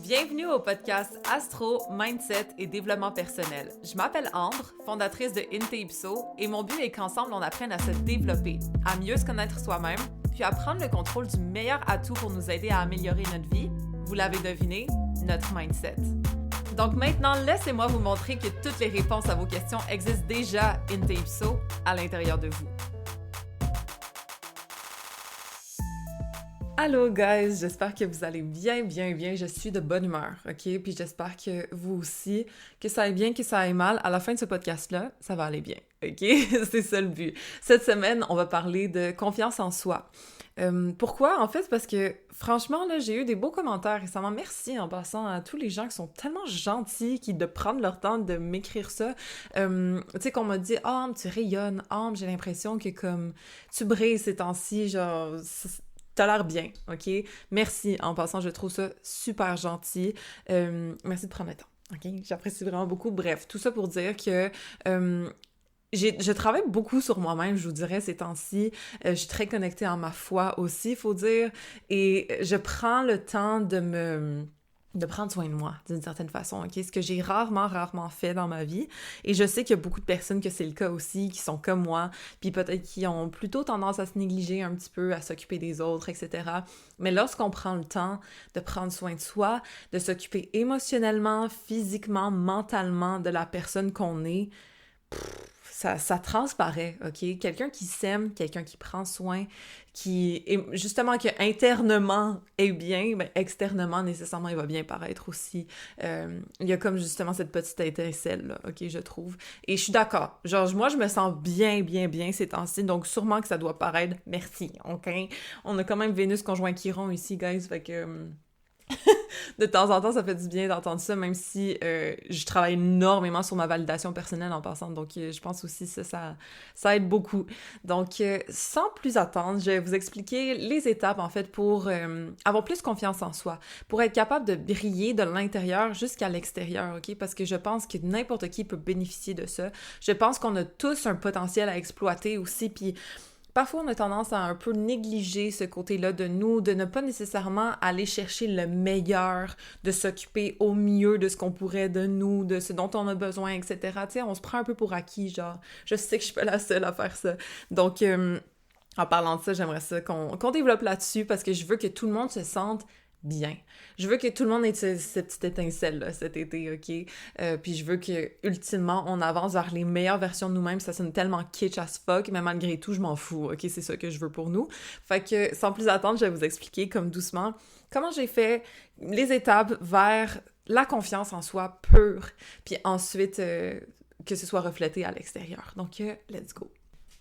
Bienvenue au podcast Astro, Mindset et Développement personnel. Je m'appelle Ambre, fondatrice de Inte-Ipso, et mon but est qu'ensemble on apprenne à se développer, à mieux se connaître soi-même, puis à prendre le contrôle du meilleur atout pour nous aider à améliorer notre vie. Vous l'avez deviné, notre mindset. Donc maintenant, laissez-moi vous montrer que toutes les réponses à vos questions existent déjà Inte-Ipso à l'intérieur de vous. Allô guys, j'espère que vous allez bien. Je suis de bonne humeur, ok? Puis j'espère que vous aussi, que ça aille bien, que ça aille mal. À la fin de ce podcast-là, ça va aller bien, ok? C'est ça le but. Cette semaine, on va parler de confiance en soi. Pourquoi? En fait, parce que franchement, là, j'ai eu des beaux commentaires récemment. Merci en passant à tous les gens qui sont tellement gentils, de prendre leur temps de m'écrire ça. Tu sais, qu'on m'a dit « Ah, tu rayonnes. Ah, j'ai l'impression que comme tu brilles ces temps-ci, genre... » T'as l'air bien, ok? Merci. En passant, je trouve ça super gentil. Merci de prendre le temps, ok? J'apprécie vraiment beaucoup. Bref, tout ça pour dire que je travaille beaucoup sur moi-même, je vous dirais, ces temps-ci. Je suis très connectée à ma foi aussi, il faut dire. Et je prends le temps de prendre soin de moi, d'une certaine façon, ok? Ce que j'ai rarement fait dans ma vie. Et je sais qu'il y a beaucoup de personnes que c'est le cas aussi, qui sont comme moi, puis peut-être qui ont plutôt tendance à se négliger un petit peu, à s'occuper des autres, etc. Mais lorsqu'on prend le temps de prendre soin de soi, de s'occuper émotionnellement, physiquement, mentalement de la personne qu'on est, ça transparaît, ok? Quelqu'un qui s'aime, quelqu'un qui prend soin, qui est justement que internement est bien, ben externement nécessairement il va bien paraître aussi. Il y a comme justement cette petite étincelle là, ok, je trouve. Et je suis d'accord. Genre moi je me sens bien ces temps-ci, donc sûrement que ça doit paraître. Merci, ok? On a quand même Vénus conjoint Chiron ici, guys, fait que de temps en temps, ça fait du bien d'entendre ça, même si je travaille énormément sur ma validation personnelle en passant. Donc, je pense aussi que ça aide beaucoup. Donc, sans plus attendre, je vais vous expliquer les étapes, en fait, pour avoir plus confiance en soi, pour être capable de briller de l'intérieur jusqu'à l'extérieur, OK? Parce que je pense que n'importe qui peut bénéficier de ça. Je pense qu'on a tous un potentiel à exploiter aussi, puis parfois, on a tendance à un peu négliger ce côté-là de nous, de ne pas nécessairement aller chercher le meilleur, de s'occuper au mieux de ce qu'on pourrait de nous, de ce dont on a besoin, etc. Tu sais, on se prend un peu pour acquis, genre, je sais que je suis pas la seule à faire ça. Donc, en parlant de ça, j'aimerais ça qu'on développe là-dessus parce que je veux que tout le monde se sente bien. Je veux que tout le monde ait cette petite étincelle-là cet été, ok? Puis je veux que, ultimement, on avance vers les meilleures versions de nous-mêmes. Ça sonne tellement kitsch as fuck, mais malgré tout, je m'en fous, ok? C'est ça que je veux pour nous. Fait que, sans plus attendre, je vais vous expliquer, comme doucement, comment j'ai fait les étapes vers la confiance en soi pure, puis ensuite, que ce soit reflété à l'extérieur. Donc, let's go!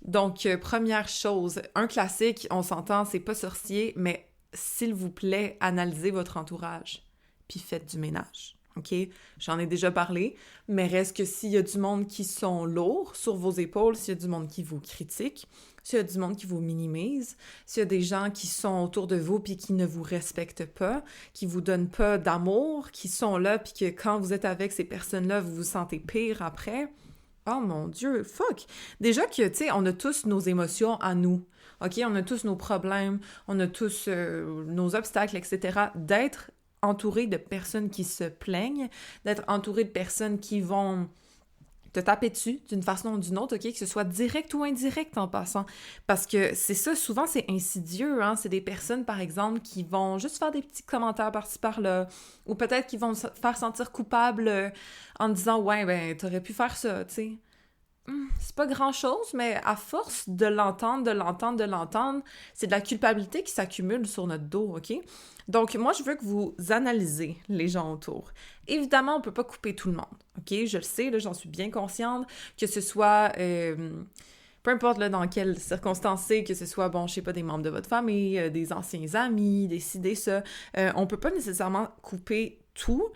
Donc, première chose, un classique, on s'entend, c'est pas sorcier, mais s'il vous plaît, analysez votre entourage, puis faites du ménage, ok? J'en ai déjà parlé, mais reste que s'il y a du monde qui sont lourds sur vos épaules, s'il y a du monde qui vous critique, s'il y a du monde qui vous minimise, s'il y a des gens qui sont autour de vous puis qui ne vous respectent pas, qui vous donnent pas d'amour, qui sont là puis que quand vous êtes avec ces personnes-là, vous vous sentez pire après, oh mon Dieu, fuck! Déjà que, tu sais, on a tous nos émotions à nous. OK, on a tous nos problèmes, on a tous nos obstacles, etc. D'être entouré de personnes qui se plaignent, d'être entouré de personnes qui vont te taper dessus d'une façon ou d'une autre, OK, que ce soit direct ou indirect en passant. Parce que c'est ça, souvent c'est insidieux, hein, c'est des personnes, par exemple, qui vont juste faire des petits commentaires par-ci par-là, ou peut-être qu'ils vont se faire sentir coupable en disant « Ouais, ben, t'aurais pu faire ça, tu sais. » C'est pas grand-chose, mais à force de l'entendre, c'est de la culpabilité qui s'accumule sur notre dos, OK? Donc, moi, je veux que vous analysez les gens autour. Évidemment, on peut pas couper tout le monde, OK? Je le sais, là, j'en suis bien consciente, que ce soit... peu importe là, dans quelles circonstances c'est, que ce soit, bon, je sais pas, des membres de votre famille, des anciens amis, des ci, des ça, on peut pas nécessairement couper tout,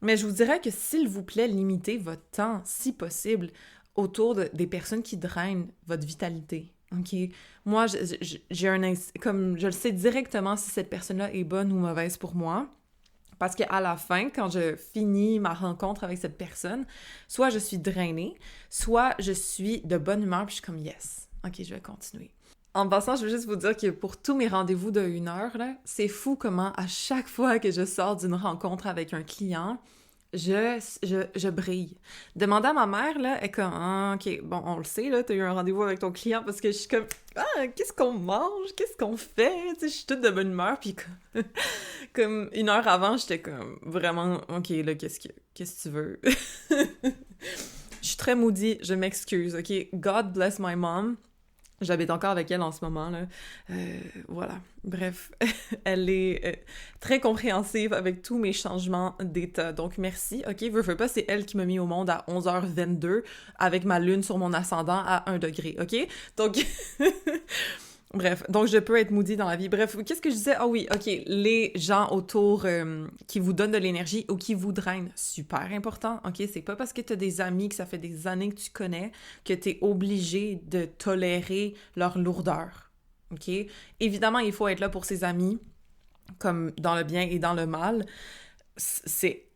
mais je vous dirais que, s'il vous plaît, limitez votre temps, si possible, autour des personnes qui drainent votre vitalité, OK? Moi, j'ai comme je le sais directement si cette personne-là est bonne ou mauvaise pour moi, parce qu'à la fin, quand je finis ma rencontre avec cette personne, soit je suis drainée, soit je suis de bonne humeur, puis je suis comme « Yes, OK, je vais continuer ». En passant, je veux juste vous dire que pour tous mes rendez-vous de 1 heure, là, c'est fou comment à chaque fois que je sors d'une rencontre avec un client, je brille. Demandez à ma mère, là, elle est comme, ah, OK, bon, on le sait, là, t'as eu un rendez-vous avec ton client parce que je suis comme, ah, qu'est-ce qu'on mange? Qu'est-ce qu'on fait? Tu sais, je suis toute de bonne humeur, puis comme 1 heure avant, j'étais comme, vraiment, OK, là, qu'est-ce que tu veux? Je suis très moody, je m'excuse, OK? God bless my mom. J'habite encore avec elle en ce moment, là. Voilà. Bref, elle est très compréhensive avec tous mes changements d'état. Donc, merci. OK, veux pas, c'est elle qui m'a mis au monde à 11h22 avec ma lune sur mon ascendant à 1 degré. OK? Donc... Bref, donc je peux être moody dans la vie. Bref, qu'est-ce que je disais? Ah oui, OK, les gens autour qui vous donnent de l'énergie ou qui vous drainent, super important, OK? C'est pas parce que t'as des amis que ça fait des années que tu connais que t'es obligé de tolérer leur lourdeur, OK? Évidemment, il faut être là pour ses amis, comme dans le bien et dans le mal. C'est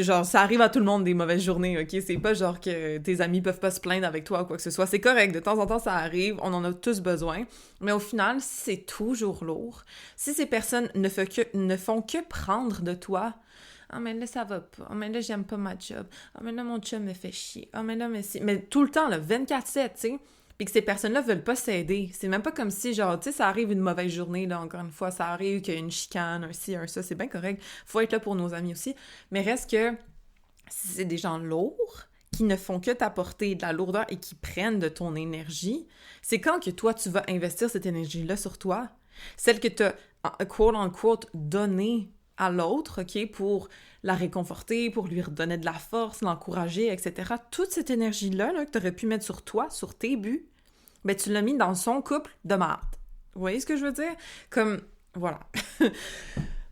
genre, ça arrive à tout le monde des mauvaises journées, OK? C'est pas genre que tes amis peuvent pas se plaindre avec toi ou quoi que ce soit. C'est correct, de temps en temps, ça arrive, on en a tous besoin. Mais au final, si c'est toujours lourd, si ces personnes ne font que prendre de toi, ah, mais là, ça va pas. Ah, mais là, j'aime pas ma job. Ah, mais là, mon chum me fait chier. Ah, mais là, mais tout le temps, là, 24/7, tu sais? Puis que ces personnes-là veulent pas s'aider. C'est même pas comme si, genre, tu sais, ça arrive une mauvaise journée, là, encore une fois, ça arrive qu'il y a une chicane, un ci, un ça, c'est bien correct. Faut être là pour nos amis aussi. Mais reste que, si c'est des gens lourds, qui ne font que t'apporter de la lourdeur et qui prennent de ton énergie, c'est quand que toi, tu vas investir cette énergie-là sur toi. Celle que t'as, quote-unquote, donnée à l'autre, OK, pour la réconforter, pour lui redonner de la force, l'encourager, etc. Toute cette énergie-là là, que tu aurais pu mettre sur toi, sur tes buts, ben tu l'as mis dans son couple de marde. Vous voyez ce que je veux dire? Comme, voilà.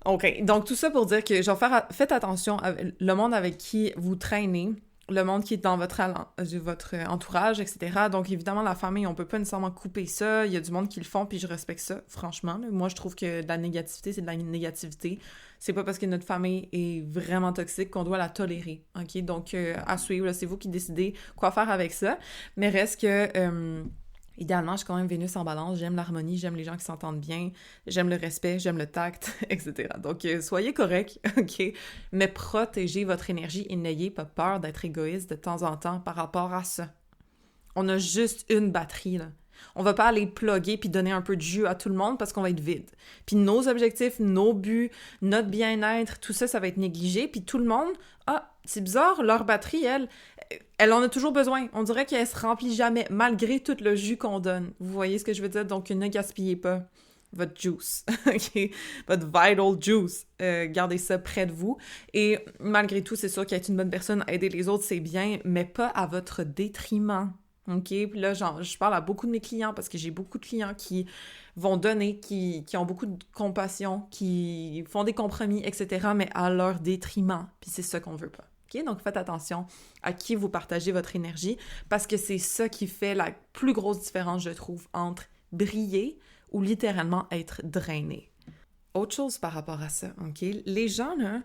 OK, donc tout ça pour dire que, genre, faites attention à le monde avec qui vous traînez, le monde qui est dans votre entourage, etc. Donc, évidemment, la famille, on peut pas nécessairement couper ça. Il y a du monde qui le font, puis je respecte ça, franchement. Là. Moi, je trouve que de la négativité, c'est de la négativité. C'est pas parce que notre famille est vraiment toxique qu'on doit la tolérer, OK? Donc, à suivre, là, c'est vous qui décidez quoi faire avec ça. Mais reste que... idéalement, je suis quand même Vénus en balance, j'aime l'harmonie, j'aime les gens qui s'entendent bien, j'aime le respect, j'aime le tact, etc. Donc, soyez corrects, OK? Mais protégez votre énergie et n'ayez pas peur d'être égoïste de temps en temps par rapport à ça. On a juste une batterie, là. On va pas aller plugger puis donner un peu de jus à tout le monde parce qu'on va être vide. Puis nos objectifs, nos buts, notre bien-être, tout ça, ça va être négligé. Puis tout le monde, ah, c'est bizarre, leur batterie, elle en a toujours besoin. On dirait qu'elle se remplit jamais, malgré tout le jus qu'on donne. Vous voyez ce que je veux dire? Donc, ne gaspillez pas votre juice, OK? Votre vital juice. Gardez ça près de vous. Et malgré tout, c'est sûr qu'être une bonne personne, aider les autres, c'est bien, mais pas à votre détriment. OK? Puis là, genre, je parle à beaucoup de mes clients parce que j'ai beaucoup de clients qui vont donner, qui ont beaucoup de compassion, qui font des compromis, etc., mais à leur détriment. Puis c'est ça qu'on veut pas. OK? Donc, faites attention à qui vous partagez votre énergie parce que c'est ça qui fait la plus grosse différence, je trouve, entre briller ou littéralement être drainé. Autre chose par rapport à ça, OK? Les gens, là,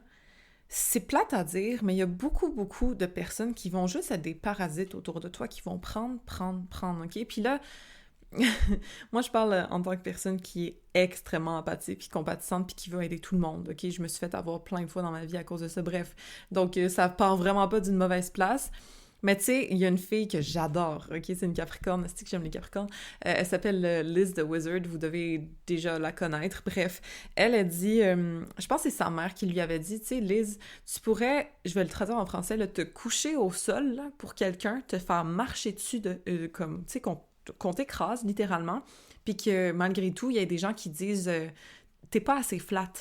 c'est plate à dire, mais il y a beaucoup, beaucoup de personnes qui vont juste être des parasites autour de toi, qui vont prendre, OK? Puis là, moi, je parle en tant que personne qui est extrêmement empathique, puis compatissante, puis qui veut aider tout le monde, OK? Je me suis fait avoir plein de fois dans ma vie à cause de ça, bref. Donc, ça part vraiment pas d'une mauvaise place. Mais tu sais, il y a une fille que j'adore, OK? C'est une Capricorne, c'est que j'aime les Capricornes. Elle s'appelle Liz the Wizard, vous devez déjà la connaître. Bref, elle a dit, je pense que c'est sa mère qui lui avait dit, tu sais, Liz, tu pourrais, je vais le traduire en français, là, te coucher au sol là, pour quelqu'un, te faire marcher dessus, comme, tu sais, qu'on t'écrase littéralement, puis que malgré tout, il y a des gens qui disent t'es pas assez flat.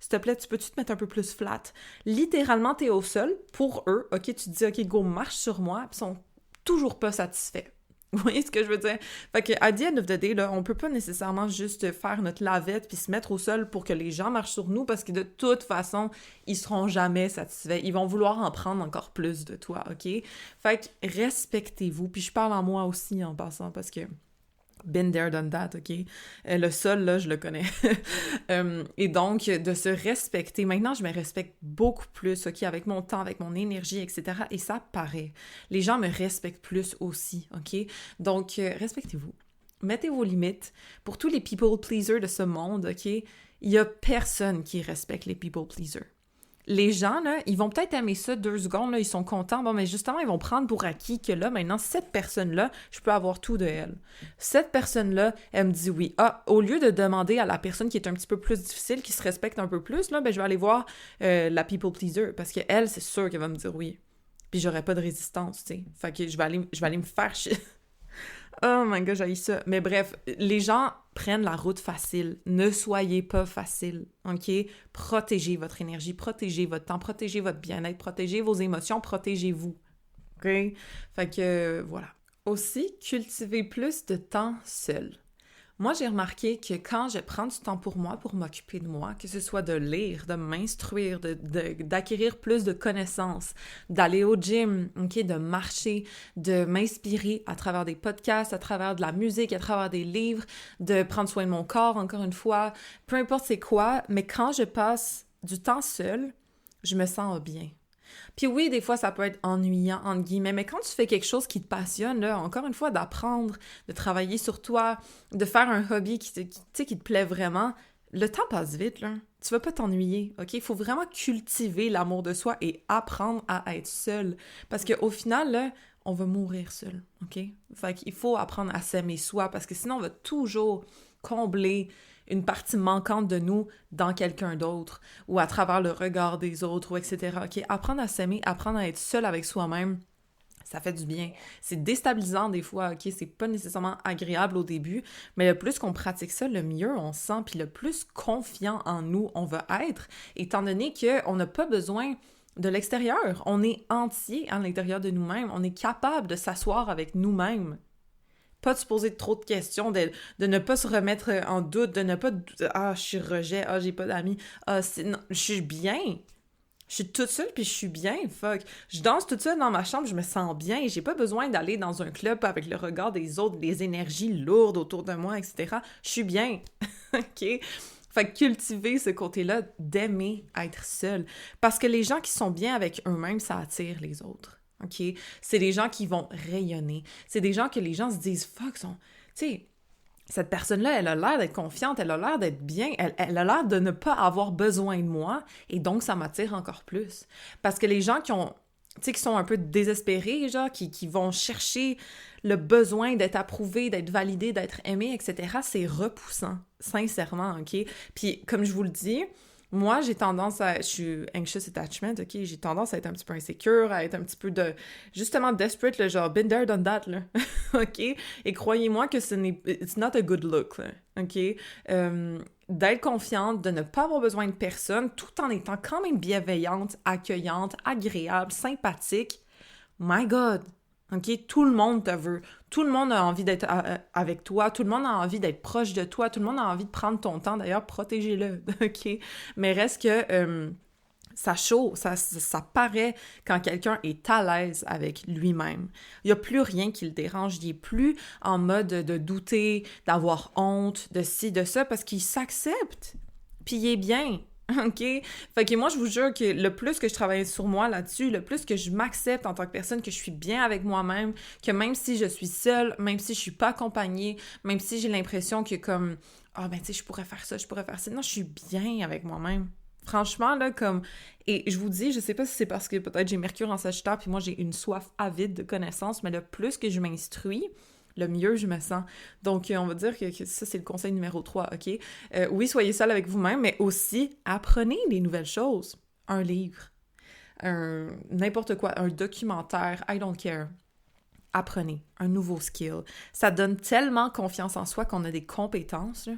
S'il te plaît, tu peux-tu te mettre un peu plus flat? Littéralement, t'es au sol, pour eux, OK, tu te dis, OK, go, marche sur moi, puis ils sont toujours pas satisfaits. Vous voyez ce que je veux dire? Fait que, à the end of the day, là, on peut pas nécessairement juste faire notre lavette puis se mettre au sol pour que les gens marchent sur nous, parce que de toute façon, ils seront jamais satisfaits. Ils vont vouloir en prendre encore plus de toi, OK? Fait que, respectez-vous. Puis je parle en moi aussi, en passant, parce que been there, done that, OK? Le sol, là, je le connais. Et donc, de se respecter. Maintenant, je me respecte beaucoup plus, OK? Avec mon temps, avec mon énergie, etc. Et ça paraît. Les gens me respectent plus aussi, OK? Donc, respectez-vous. Mettez vos limites. Pour tous les people pleasers de ce monde, OK? Il y a personne qui respecte les people pleasers. Les gens, là, ils vont peut-être aimer ça 2 secondes, là, ils sont contents, bon, mais justement, ils vont prendre pour acquis que là, maintenant, cette personne-là, je peux avoir tout de elle. Cette personne-là, elle me dit oui. Ah, au lieu de demander à la personne qui est un petit peu plus difficile, qui se respecte un peu plus, là, ben, je vais aller voir la people pleaser, parce qu'elle, c'est sûr qu'elle va me dire oui. Puis j'aurai pas de résistance, tu sais. Fait que je vais aller me faire chier. Oh my god, j'haïs ça. Mais bref, les gens prennent la route facile. Ne soyez pas facile, OK? Protégez votre énergie, protégez votre temps, protégez votre bien-être, protégez vos émotions, protégez-vous, OK? Fait que, voilà. Aussi, cultivez plus de temps seul. Moi, j'ai remarqué que quand je prends du temps pour moi, pour m'occuper de moi, que ce soit de lire, de m'instruire, d'acquérir plus de connaissances, d'aller au gym, okay, de marcher, de m'inspirer à travers des podcasts, à travers de la musique, à travers des livres, de prendre soin de mon corps, encore une fois, peu importe c'est quoi, mais quand je passe du temps seul, je me sens bien. Puis oui, des fois, ça peut être ennuyant, entre guillemets, mais quand tu fais quelque chose qui te passionne, là, encore une fois, d'apprendre, de travailler sur toi, de faire un hobby qui te plaît vraiment, le temps passe vite, là. Tu vas pas t'ennuyer, OK? Il faut vraiment cultiver l'amour de soi et apprendre à être seul. Parce qu'au final, là, on va mourir seul, OK? Fait qu'il faut apprendre à s'aimer soi, parce que sinon, on va toujours combler une partie manquante de nous dans quelqu'un d'autre, ou à travers le regard des autres, ou etc. OK? Apprendre à s'aimer, apprendre à être seul avec soi-même, ça fait du bien. C'est déstabilisant des fois, OK? C'est pas nécessairement agréable au début, mais le plus qu'on pratique ça, le mieux on se sent, puis le plus confiant en nous on va être, étant donné qu'on n'a pas besoin de l'extérieur. On est entier à l'intérieur de nous-mêmes. On est capable de s'asseoir avec nous-mêmes. Pas de se poser trop de questions, de ne pas se remettre en doute, de ne pas... Ah, je suis rejet, ah, j'ai pas d'amis, ah, non, je suis bien. Je suis toute seule, puis je suis bien, fuck. Je danse toute seule dans ma chambre, je me sens bien, j'ai pas besoin d'aller dans un club avec le regard des autres, les énergies lourdes autour de moi, etc. Je suis bien, OK? Fait que cultiver ce côté-là d'aimer être seul. Parce que les gens qui sont bien avec eux-mêmes, ça attire les autres. OK? C'est des gens qui vont rayonner. C'est des gens que les gens se disent « Fuck, tu sais, cette personne-là, elle a l'air d'être confiante, elle a l'air d'être bien, elle a l'air de ne pas avoir besoin de moi, et donc ça m'attire encore plus. » Parce que les gens qui ont, tu sais, qui sont un peu désespérés, genre, qui vont chercher le besoin d'être approuvés, d'être validés, d'être aimés, etc., c'est repoussant, sincèrement, OK? Puis, comme je vous le dis, moi, j'ai tendance à... Je suis anxious attachment, OK? J'ai tendance à être un petit peu insécure, à être un petit peu de... Justement, desperate, le genre, been there, done that, là. OK? Et croyez-moi que ce n'est... It's not a good look, là. OK? D'être confiante, de ne pas avoir besoin de personne, tout en étant quand même bienveillante, accueillante, agréable, sympathique. My God! OK? Tout le monde te veut. Tout le monde a envie d'être avec toi. Tout le monde a envie d'être proche de toi. Tout le monde a envie de prendre ton temps. D'ailleurs, protégez-le. OK? Mais reste que ça chaud, ça paraît quand quelqu'un est à l'aise avec lui-même. Il n'y a plus rien qui le dérange. Il n'est plus en mode de douter, d'avoir honte, de ci, de ça, parce qu'il s'accepte. Puis il est bien. OK? Fait que moi, je vous jure que le plus que je travaille sur moi là-dessus, le plus que je m'accepte en tant que personne, que je suis bien avec moi-même, que même si je suis seule, même si je suis pas accompagnée, même si j'ai l'impression que comme, ah ben tu sais, je pourrais faire ça, non, je suis bien avec moi-même. Franchement, là, comme... Et je vous dis, je sais pas si c'est parce que peut-être j'ai Mercure en Sagittaire, puis moi, j'ai une soif avide de connaissances, mais le plus que je m'instruis, le mieux je me sens. Donc, on va dire que ça, c'est le conseil numéro 3, OK? Oui, soyez seul avec vous-même, mais aussi, apprenez des nouvelles choses. Un livre, n'importe quoi, un documentaire, I don't care. Apprenez un nouveau skill. Ça donne tellement confiance en soi qu'on a des compétences, là.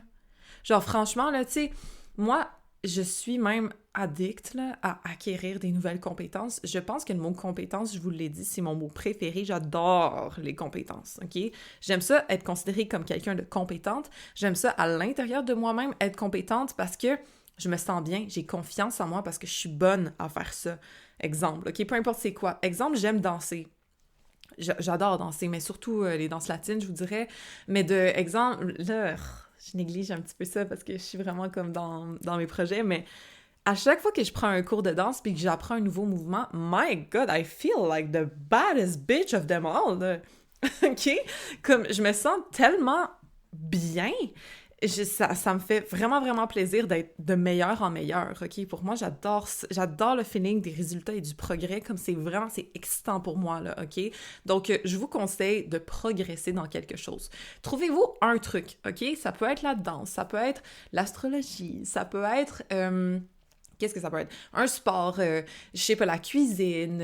Genre, franchement, là, tu sais, moi, je suis même addict là, à acquérir des nouvelles compétences. Je pense que le mot compétence, je vous l'ai dit, c'est mon mot préféré. J'adore les compétences, OK? J'aime ça être considérée comme quelqu'un de compétente. J'aime ça à l'intérieur de moi-même être compétente parce que je me sens bien, j'ai confiance en moi parce que je suis bonne à faire ça. Exemple, OK? Peu importe c'est quoi. Exemple, j'aime danser. J'adore danser, mais surtout les danses latines, je vous dirais. Mais de exemple, là... Je néglige un petit peu ça parce que je suis vraiment comme dans mes projets, mais à chaque fois que je prends un cours de danse puis que j'apprends un nouveau mouvement, my God, I feel like the baddest bitch of them all, là. OK? Comme, je me sens tellement bien, ça me fait vraiment, vraiment plaisir d'être de meilleur en meilleur, OK? Pour moi, j'adore le feeling des résultats et du progrès, comme c'est excitant pour moi, là, OK? Donc, je vous conseille de progresser dans quelque chose. Trouvez-vous un truc, OK? Ça peut être la danse, ça peut être l'astrologie, ça peut être... qu'est-ce que ça peut être? Un sport, je sais pas, la cuisine,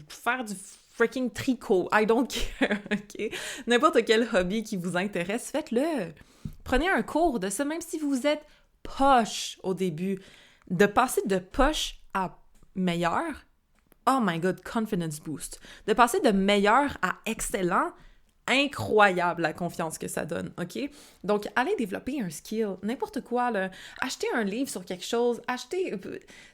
faire du freaking tricot, I don't care, OK? N'importe quel hobby qui vous intéresse, faites-le! Prenez un cours de ça, même si vous êtes poche au début. De passer de poche à meilleur, oh my god, confidence boost. De passer de meilleur à excellent, incroyable la confiance que ça donne, OK? Donc, allez développer un skill, n'importe quoi, là. Achetez un livre sur quelque chose, tu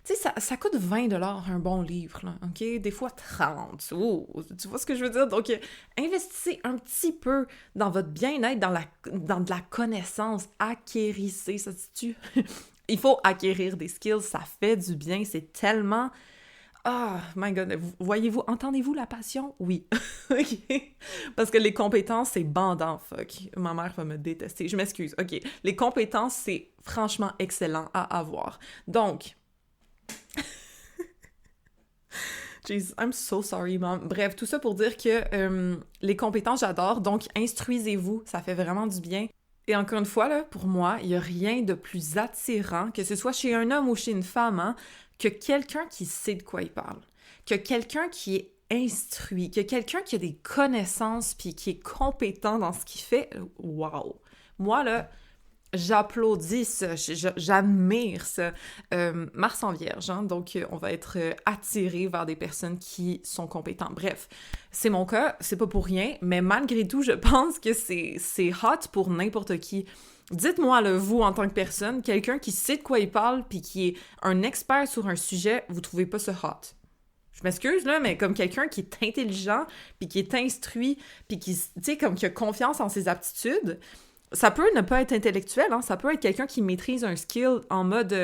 sais, ça coûte 20 $ un bon livre, là, OK? Des fois 30, tu vois ce que je veux dire? Donc, investissez un petit peu dans votre bien-être, dans de la connaissance, acquérissez, ça se dit-tu? Il faut acquérir des skills, ça fait du bien, c'est tellement... Ah, my God, voyez-vous, entendez-vous la passion? Oui. OK? Parce que les compétences, c'est bandant, fuck. Ma mère va me détester. Je m'excuse. OK. Les compétences, c'est franchement excellent à avoir. Donc... Jeez, I'm so sorry, mom. Bref, tout ça pour dire que les compétences, j'adore. Donc, instruisez-vous. Ça fait vraiment du bien. Et encore une fois, là, pour moi, il n'y a rien de plus attirant, que ce soit chez un homme ou chez une femme, hein, que quelqu'un qui sait de quoi il parle, que quelqu'un qui est instruit, que quelqu'un qui a des connaissances puis qui est compétent dans ce qu'il fait. Wow! Moi, là, j'applaudis ça, j'admire ça. Mars en Vierge, hein, donc on va être attiré vers des personnes qui sont compétentes. Bref, c'est mon cas, c'est pas pour rien, mais malgré tout, je pense que c'est hot pour n'importe qui. Dites-moi, là, vous, en tant que personne, quelqu'un qui sait de quoi il parle puis qui est un expert sur un sujet, vous trouvez pas ça hot? Je m'excuse, là, mais comme quelqu'un qui est intelligent puis qui est instruit puis qui, tu sais, comme qui a confiance en ses aptitudes, ça peut ne pas être intellectuel, hein? Ça peut être quelqu'un qui maîtrise un skill en mode,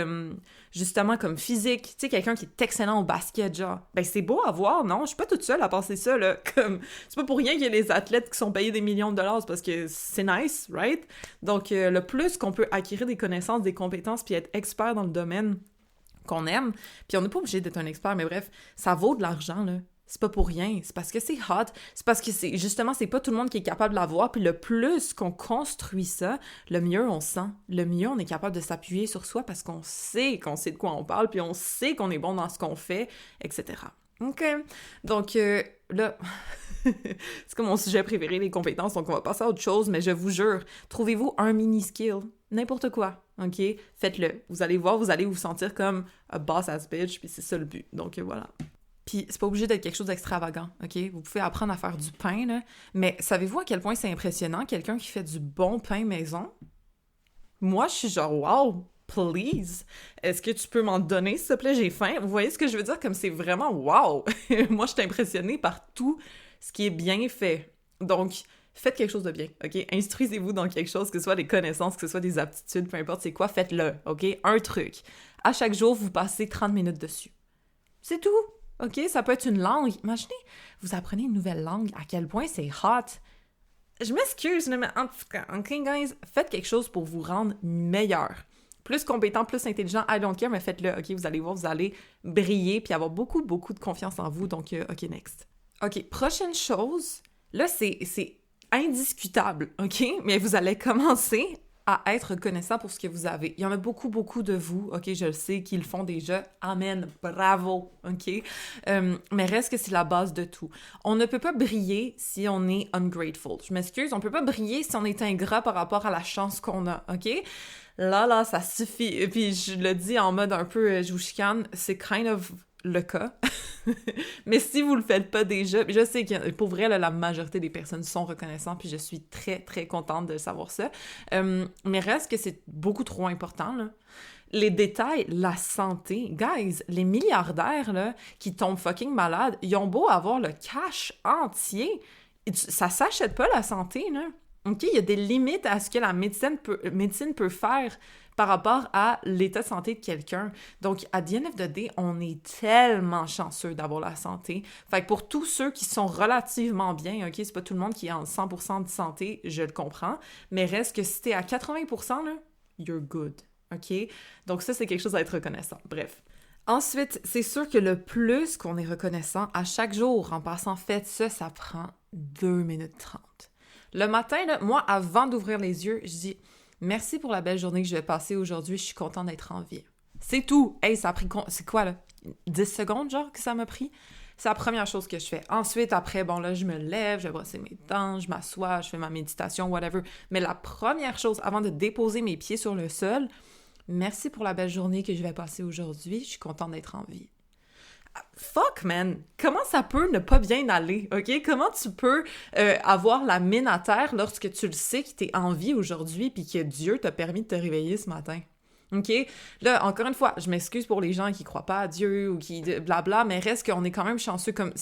justement, comme physique. Tu sais, quelqu'un qui est excellent au basket, genre. Ben, c'est beau à voir, non? Je suis pas toute seule à penser ça, là. Comme, c'est pas pour rien qu'il y a les athlètes qui sont payés des millions de dollars, c'est parce que c'est nice, right? Donc, le plus qu'on peut acquérir des connaissances, des compétences, puis être expert dans le domaine qu'on aime, puis on n'est pas obligé d'être un expert, mais bref, ça vaut de l'argent, là. C'est pas pour rien, c'est parce que c'est hot, c'est parce que c'est pas tout le monde qui est capable de l'avoir, puis le plus qu'on construit ça, le mieux on sent, le mieux on est capable de s'appuyer sur soi parce qu'on sait de quoi on parle, puis on sait qu'on est bon dans ce qu'on fait, etc. OK? Donc là, c'est comme mon sujet préféré, les compétences, donc on va passer à autre chose, mais je vous jure, trouvez-vous un mini-skill, n'importe quoi, OK? Faites-le. Vous allez voir, vous allez vous sentir comme a boss-ass bitch, puis c'est ça le but. Donc voilà. Puis c'est pas obligé d'être quelque chose d'extravagant, OK? Vous pouvez apprendre à faire du pain, là. Mais savez-vous à quel point c'est impressionnant, quelqu'un qui fait du bon pain maison? Moi, je suis genre, wow, please! Est-ce que tu peux m'en donner, s'il te plaît? J'ai faim. Vous voyez ce que je veux dire? Comme c'est vraiment wow! Moi, je suis impressionnée par tout ce qui est bien fait. Donc, faites quelque chose de bien, OK? Instruisez-vous dans quelque chose, que ce soit des connaissances, que ce soit des aptitudes, peu importe c'est quoi, faites-le, OK? Un truc. À chaque jour, vous passez 30 minutes dessus. C'est tout! OK? Ça peut être une langue. Imaginez, vous apprenez une nouvelle langue, à quel point c'est hot. Je m'excuse, mais en tout cas, OK, guys, faites quelque chose pour vous rendre meilleur. Plus compétent, plus intelligent, I don't care, mais faites-le, OK? Vous allez voir, vous allez briller puis avoir beaucoup, beaucoup de confiance en vous. Donc, OK, next. OK, prochaine chose, là, c'est indiscutable, OK? Mais vous allez commencer à être reconnaissant pour ce que vous avez. Il y en a beaucoup, beaucoup de vous, OK, je le sais, qui le font déjà. Amen, bravo, OK? Mais reste que c'est la base de tout. On ne peut pas briller si on est ungrateful. Je m'excuse, on peut pas briller si on est ingrat par rapport à la chance qu'on a, OK? Là, ça suffit. Et puis, je le dis en mode un peu, je vous chicane, c'est kind of le cas. Mais si vous le faites pas déjà, je sais que pour vrai, là, la majorité des personnes sont reconnaissantes, puis je suis très, très contente de savoir ça. Mais reste que c'est beaucoup trop important, là. Les détails, la santé, guys, les milliardaires, là, qui tombent fucking malades, ils ont beau avoir le cash entier, ça s'achète pas la santé, là. OK, il y a des limites à ce que la médecine peut faire par rapport à l'état de santé de quelqu'un. Donc, à the end of the day, on est tellement chanceux d'avoir la santé. Fait que pour tous ceux qui sont relativement bien, OK, c'est pas tout le monde qui est en 100% de santé, je le comprends, mais reste que si t'es à 80%, là, you're good, OK? Donc ça, c'est quelque chose à être reconnaissant. Bref. Ensuite, c'est sûr que le plus qu'on est reconnaissant à chaque jour, en passant, faites ça, ça prend 2 minutes 30. Le matin, là, moi, avant d'ouvrir les yeux, je dis « Merci pour la belle journée que je vais passer aujourd'hui, je suis contente d'être en vie. » C'est tout! Hey, ça a pris... C'est quoi, là? 10 secondes, genre, que ça m'a pris? C'est la première chose que je fais. Ensuite, après, bon, là, je me lève, je vais brosser mes dents, je m'assois, je fais ma méditation, whatever. Mais la première chose, avant de déposer mes pieds sur le sol, « Merci pour la belle journée que je vais passer aujourd'hui, je suis contente d'être en vie. » Fuck, man! Comment ça peut ne pas bien aller, OK? Comment tu peux avoir la mine à terre lorsque tu le sais que t'es en vie aujourd'hui puis que Dieu t'a permis de te réveiller ce matin? OK? Là, encore une fois, je m'excuse pour les gens qui croient pas à Dieu ou qui blabla, mais reste qu'on est quand même chanceux comme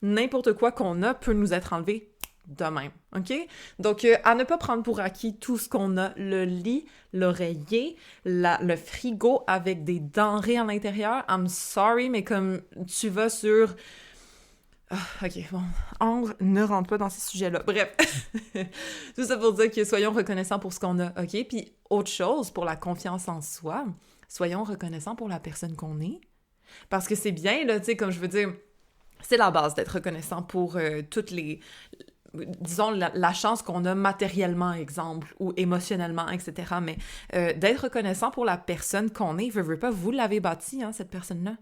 n'importe quoi qu'on a peut nous être enlevé de même, OK? Donc, à ne pas prendre pour acquis tout ce qu'on a, le lit, l'oreiller, le frigo avec des denrées à l'intérieur. I'm sorry, mais comme tu vas sur... OK, bon, Ambre ne rentre pas dans ces sujets-là. Bref, tout ça pour dire que soyons reconnaissants pour ce qu'on a, OK? Puis, autre chose, pour la confiance en soi, soyons reconnaissants pour la personne qu'on est. Parce que c'est bien, là, tu sais, comme je veux dire, c'est la base d'être reconnaissant pour toutes les... disons, la chance qu'on a matériellement, exemple, ou émotionnellement, etc. Mais d'être reconnaissant pour la personne qu'on est, veut pas, vous l'avez bâti, hein, cette personne-là.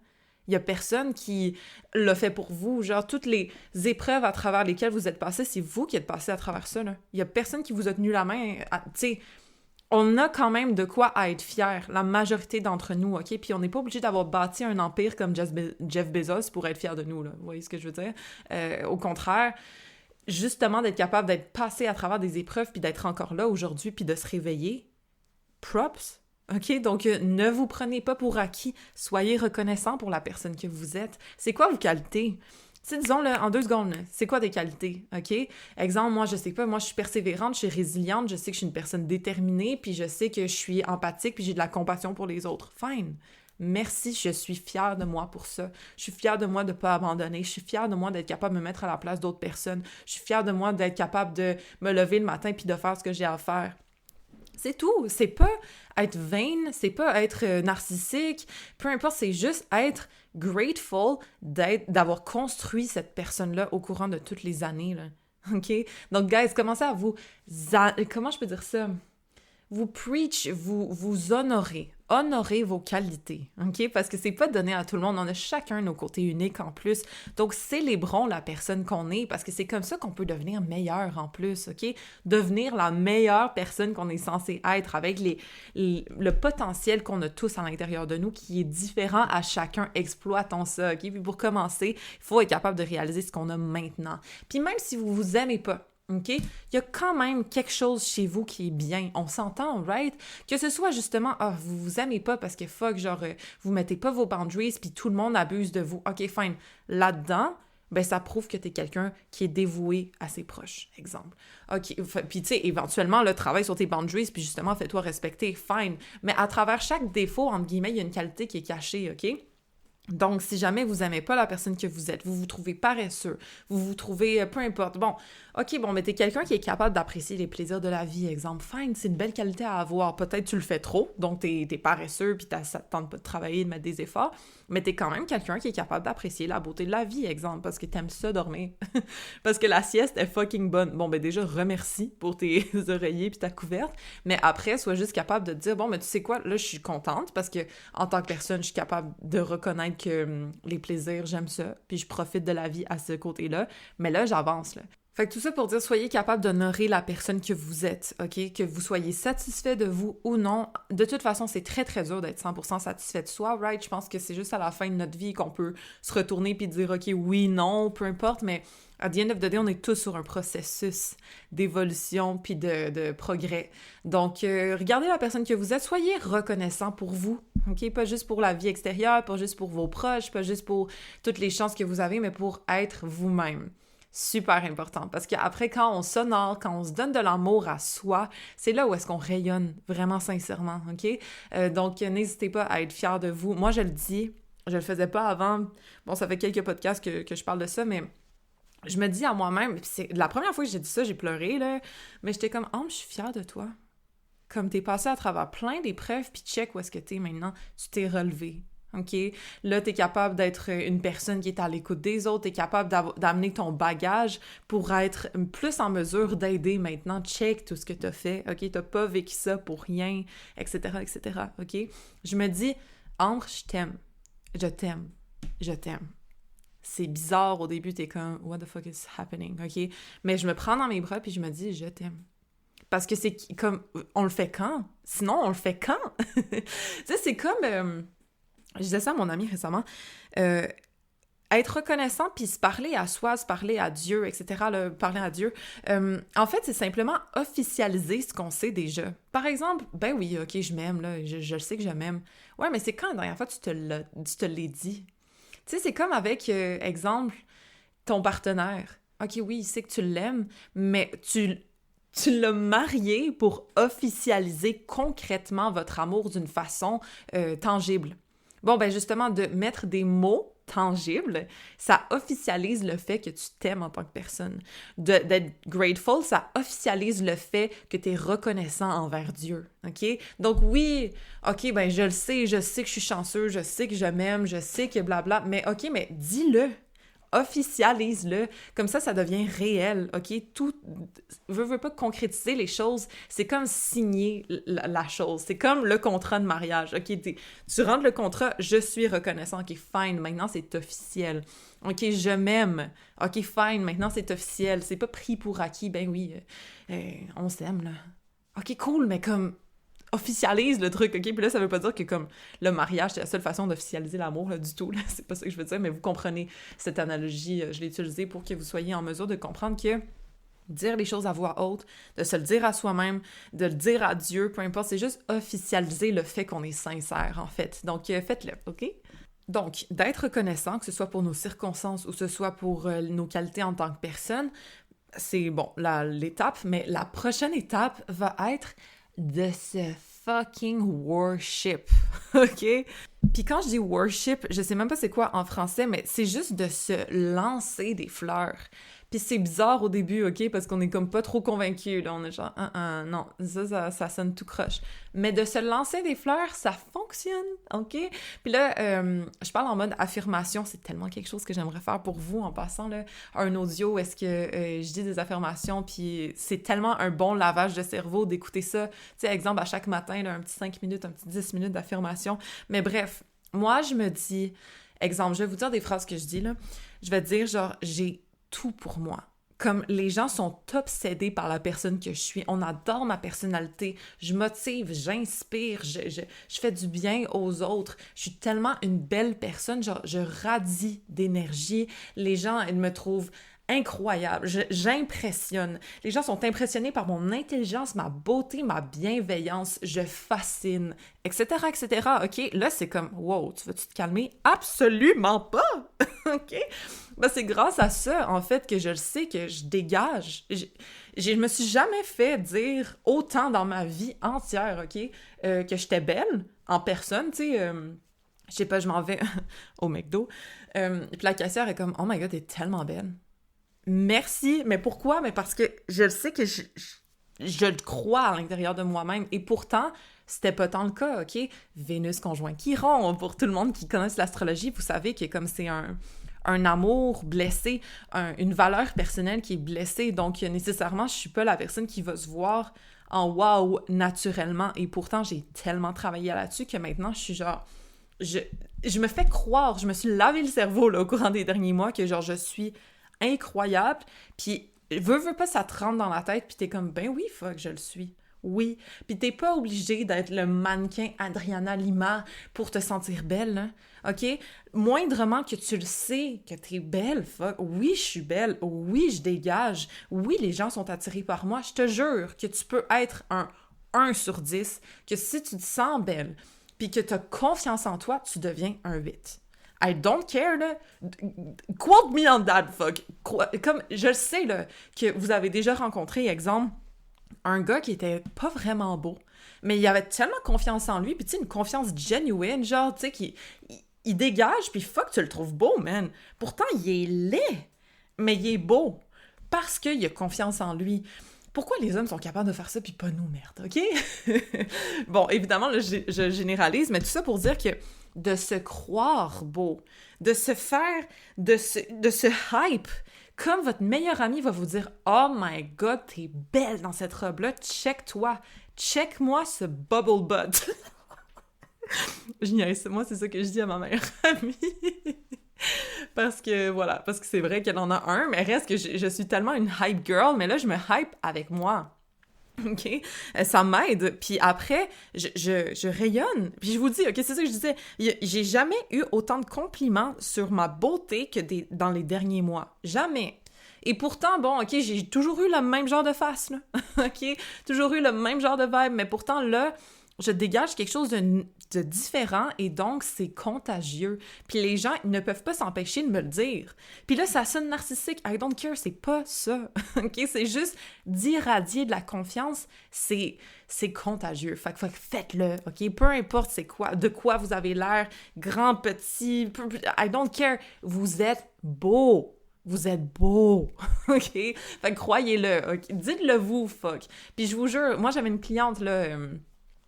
Il y a personne qui l'a fait pour vous. Genre, toutes les épreuves à travers lesquelles vous êtes passé, c'est vous qui êtes passé à travers ça, là. Il y a personne qui vous a tenu la main. Tu sais, on a quand même de quoi à être fier, la majorité d'entre nous, OK? Puis on n'est pas obligé d'avoir bâti un empire comme Jeff Bezos pour être fier de nous, là. Vous voyez ce que je veux dire? Au contraire... justement d'être capable d'être passé à travers des épreuves puis d'être encore là aujourd'hui puis de se réveiller, props, OK? Donc, ne vous prenez pas pour acquis. Soyez reconnaissant pour la personne que vous êtes. C'est quoi vos qualités? Tu sais, disons, là, en 2 secondes, là, c'est quoi des qualités, OK? Exemple, moi, je sais pas, moi, je suis persévérante, je suis résiliente, je sais que je suis une personne déterminée, puis je sais que je suis empathique, puis j'ai de la compassion pour les autres. Fine! Merci, je suis fière de moi pour ça. Je suis fière de moi de ne pas abandonner. Je suis fière de moi d'être capable de me mettre à la place d'autres personnes. Je suis fière de moi d'être capable de me lever le matin puis de faire ce que j'ai à faire. C'est tout. C'est pas être vain, c'est pas être narcissique. Peu importe, c'est juste être grateful d'avoir construit cette personne-là au courant de toutes les années, là. OK? Donc, guys, commencez à vous... Comment je peux dire ça? Vous preach, vous honorez. Honorez vos qualités, OK? Parce que c'est pas donné à tout le monde. On a chacun nos côtés uniques en plus. Donc, célébrons la personne qu'on est parce que c'est comme ça qu'on peut devenir meilleur en plus, OK? Devenir la meilleure personne qu'on est censé être avec le potentiel qu'on a tous à l'intérieur de nous qui est différent à chacun. Exploitons ça, OK? Puis pour commencer, il faut être capable de réaliser ce qu'on a maintenant. Puis même si vous vous aimez pas, OK? Il y a quand même quelque chose chez vous qui est bien. On s'entend, right? Que ce soit justement, vous vous aimez pas parce que fuck, genre, vous mettez pas vos boundaries puis tout le monde abuse de vous. OK, fine. Là-dedans, ben ça prouve que t'es quelqu'un qui est dévoué à ses proches, exemple. OK, puis tu sais, éventuellement, là, travaille sur tes boundaries puis justement, fais-toi respecter, fine. Mais à travers chaque défaut, entre guillemets, il y a une qualité qui est cachée, OK? Donc, si jamais vous n'aimez pas la personne que vous êtes, vous vous trouvez paresseux, vous vous trouvez, peu importe, bon, OK, bon, mais t'es quelqu'un qui est capable d'apprécier les plaisirs de la vie, exemple, fine, c'est une belle qualité à avoir. Peut-être tu le fais trop, donc t'es paresseux, puis ça te tente pas de travailler, de mettre des efforts, mais t'es quand même quelqu'un qui est capable d'apprécier la beauté de la vie, exemple, parce que t'aimes ça dormir. Parce que la sieste est fucking bonne. Bon, ben déjà, remercie pour tes oreillers puis ta couverte, mais après, sois juste capable de te dire, bon, mais tu sais quoi, là, je suis contente, parce que en tant que personne, je suis capable de reconnaître que les plaisirs, j'aime ça, puis je profite de la vie à ce côté-là, mais là, j'avance, là. Fait que tout ça pour dire, soyez capable d'honorer la personne que vous êtes, OK? Que vous soyez satisfait de vous ou non. De toute façon, c'est très, très dur d'être 100% satisfait de soi, right? Je pense que c'est juste à la fin de notre vie qu'on peut se retourner puis dire, OK, oui, non, peu importe, mais at the end of the day, on est tous sur un processus d'évolution puis de progrès. Donc, regardez la personne que vous êtes, soyez reconnaissant pour vous, OK? Pas juste pour la vie extérieure, pas juste pour vos proches, pas juste pour toutes les chances que vous avez, mais pour être vous-même. super important. Parce qu'après, quand on s'honore, quand on se donne de l'amour à soi, c'est là où est-ce qu'on rayonne vraiment sincèrement, OK? Donc, n'hésitez pas à être fiers de vous. Moi, je le dis, je le faisais pas avant. Bon, ça fait quelques podcasts que je parle de ça, mais je me dis à moi-même, puis c'est la première fois que j'ai dit ça, j'ai pleuré, là, mais j'étais comme « Oh, je suis fière de toi. » Comme t'es passé à travers plein d'épreuves, puis check où est-ce que t'es maintenant. Tu t'es relevé, OK? Là, t'es capable d'être une personne qui est à l'écoute des autres, t'es capable d'amener ton bagage pour être plus en mesure d'aider maintenant. Check tout ce que t'as fait, OK? T'as pas vécu ça pour rien, etc., etc., OK? Je me dis, Ambre, je t'aime. Je t'aime. Je t'aime. C'est bizarre, au début, t'es comme « What the fuck is happening? » OK? Mais je me prends dans mes bras, puis je me dis « Je t'aime. » Parce que c'est comme, on le fait quand? Sinon, on le fait quand? Tu sais, c'est comme, je disais ça à mon ami récemment, être reconnaissant puis se parler à soi, se parler à Dieu, etc., parler à Dieu, en fait, c'est simplement officialiser ce qu'on sait déjà. Par exemple, ben oui, ok, je m'aime, là, je sais que je m'aime. Ouais, mais c'est quand la dernière fois tu te l'es dit? Tu sais, c'est comme avec, exemple, ton partenaire. Ok, oui, il sait que tu l'aimes, mais tu l'as marié pour officialiser concrètement votre amour d'une façon tangible. Bon, ben justement, de mettre des mots tangibles, ça officialise le fait que tu t'aimes en tant que personne. D'être grateful, ça officialise le fait que tu es reconnaissant envers Dieu, OK? Donc oui, OK, ben je sais que je suis chanceux, je sais que je m'aime, je sais que blabla, mais OK, mais dis-le! Officialise-le, comme ça devient réel, OK? Tout, veux pas concrétiser les choses, c'est comme signer la chose, c'est comme le contrat de mariage, OK? Tu rentres le contrat, je suis reconnaissant, OK, fine, maintenant c'est officiel, OK, je m'aime, OK, fine, maintenant c'est officiel, c'est pas pris pour acquis, ben oui, on s'aime, là. OK, cool, mais comme officialise le truc, OK? Puis là, ça veut pas dire que comme le mariage, c'est la seule façon d'officialiser l'amour, là, du tout, là. C'est pas ça que je veux dire, mais vous comprenez cette analogie, je l'ai utilisée pour que vous soyez en mesure de comprendre que dire les choses à voix haute, de se le dire à soi-même, de le dire à Dieu, peu importe, c'est juste officialiser le fait qu'on est sincère, en fait. Donc, faites-le, OK? Donc, d'être reconnaissant, que ce soit pour nos circonstances ou que ce soit pour nos qualités en tant que personne, c'est, bon, l'étape, mais la prochaine étape va être de se fucking worship, OK? Puis quand je dis worship, je sais même pas c'est quoi en français, mais c'est juste de se lancer des fleurs. Puis c'est bizarre au début, OK? Parce qu'on est comme pas trop convaincus, là. On est genre, non, ça sonne tout croche. Mais de se lancer des fleurs, ça fonctionne, OK? Puis là, je parle en mode affirmation. C'est tellement quelque chose que j'aimerais faire pour vous en passant, là, un audio où est-ce que je dis des affirmations, puis c'est tellement un bon lavage de cerveau d'écouter ça. Tu sais, exemple, à chaque matin, là, un petit 5 minutes, un petit 10 minutes d'affirmation. Mais bref, moi, je me dis, exemple, je vais vous dire des phrases que je dis, là. Je vais dire, genre, j'ai tout pour moi. Comme les gens sont obsédés par la personne que je suis. On adore ma personnalité. Je motive, j'inspire, je fais du bien aux autres. Je suis tellement une belle personne. Genre, je radie d'énergie. Les gens, ils me trouvent incroyable. J'impressionne. Les gens sont impressionnés par mon intelligence, ma beauté, ma bienveillance. Je fascine, etc., etc. OK? Là, c'est comme, wow, tu veux-tu te calmer? Absolument pas! OK? Ben, c'est grâce à ça, en fait, que je le sais, que je dégage. Je me suis jamais fait dire autant dans ma vie entière, OK? Que j'étais belle, en personne, tu sais... je sais pas, je m'en vais au McDo. Puis la caissière est comme, oh my god, t'es tellement belle. Merci, mais pourquoi? Mais parce que je le sais que je le crois à l'intérieur de moi-même. Et pourtant, c'était pas tant le cas, OK? Vénus conjoint Chiron, pour tout le monde qui connaisse l'astrologie, vous savez que comme c'est un amour blessé, une valeur personnelle qui est blessée, donc nécessairement, je suis pas la personne qui va se voir en wow naturellement. Et pourtant, j'ai tellement travaillé là-dessus que maintenant, je suis genre... Je me fais croire, je me suis lavé le cerveau là, au courant des derniers mois que genre je suis incroyable, puis veux pas, ça te rentre dans la tête, puis t'es comme, ben oui, fuck, je le suis. Oui. Puis t'es pas obligé d'être le mannequin Adriana Lima pour te sentir belle, hein? OK? Moindrement que tu le sais, que t'es belle, fuck. Oui, je suis belle. Oui, je dégage. Oui, les gens sont attirés par moi. Je te jure que tu peux être un 1 sur 10, que si tu te sens belle, puis que t'as confiance en toi, tu deviens un 8. I don't care, là. Quote me on that, fuck. Comme, je le sais, là, que vous avez déjà rencontré, exemple, un gars qui était pas vraiment beau, mais il avait tellement confiance en lui, puis tu sais, une confiance genuine, genre, tu sais, il dégage, puis fuck, tu le trouves beau, man. Pourtant, il est laid, mais il est beau, parce qu'il a confiance en lui. Pourquoi les hommes sont capables de faire ça, puis pas nous, merde, OK? Bon, évidemment, là, je généralise, mais tout ça pour dire que de se croire beau, de se faire, de se hype, comme votre meilleur ami va vous dire « Oh my God, t'es belle dans cette robe-là, check-toi, check-moi ce bubble butt. » Je niaise, moi, c'est ça que je dis à ma meilleure amie. Parce que, voilà, parce que c'est vrai qu'elle en a un, mais reste que je suis tellement une hype girl, mais là, je me hype avec moi. OK? Ça m'aide. Puis après, je rayonne. Puis je vous dis, OK, c'est ça que je disais. J'ai jamais eu autant de compliments sur ma beauté que dans les derniers mois. Jamais. Et pourtant, bon, OK, j'ai toujours eu le même genre de face, là. OK? Toujours eu le même genre de vibe, mais pourtant, là, je dégage quelque chose de différent et donc c'est contagieux. Puis les gens ne peuvent pas s'empêcher de me le dire. Puis là, ça sonne narcissique. I don't care, c'est pas ça. OK? C'est juste d'irradier de la confiance, c'est contagieux. Fait que faites-le, OK? Peu importe c'est quoi, de quoi vous avez l'air, grand, petit, I don't care. Vous êtes beau. Vous êtes beau, OK? Fait que croyez-le, OK? Dites-le vous, fuck. Puis je vous jure, moi j'avais une cliente, là...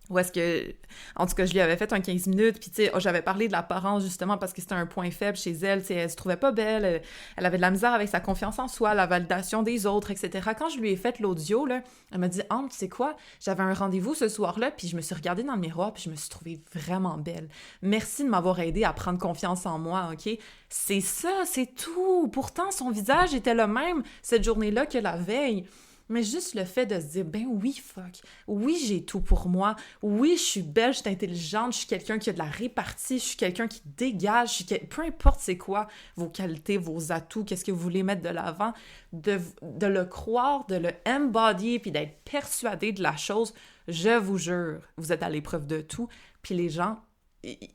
Où est-ce que... En tout cas, je lui avais fait un 15 minutes, puis tu sais, j'avais parlé de l'apparence, justement, parce que c'était un point faible chez elle, tu sais, elle se trouvait pas belle, elle avait de la misère avec sa confiance en soi, la validation des autres, etc. Quand je lui ai fait l'audio, là, elle m'a dit « Ah, tu sais quoi? J'avais un rendez-vous ce soir-là, puis je me suis regardée dans le miroir, puis je me suis trouvée vraiment belle. Merci de m'avoir aidée à prendre confiance en moi, OK? » C'est ça, c'est tout! Pourtant, son visage était le même cette journée-là que la veille. Mais juste le fait de se dire, ben oui, fuck, oui, j'ai tout pour moi, oui, je suis belle, je suis intelligente, je suis quelqu'un qui a de la répartie, je suis quelqu'un qui dégage, peu importe c'est quoi vos qualités, vos atouts, qu'est-ce que vous voulez mettre de l'avant, de le croire, de le embody, puis d'être persuadé de la chose, je vous jure, vous êtes à l'épreuve de tout, puis les gens...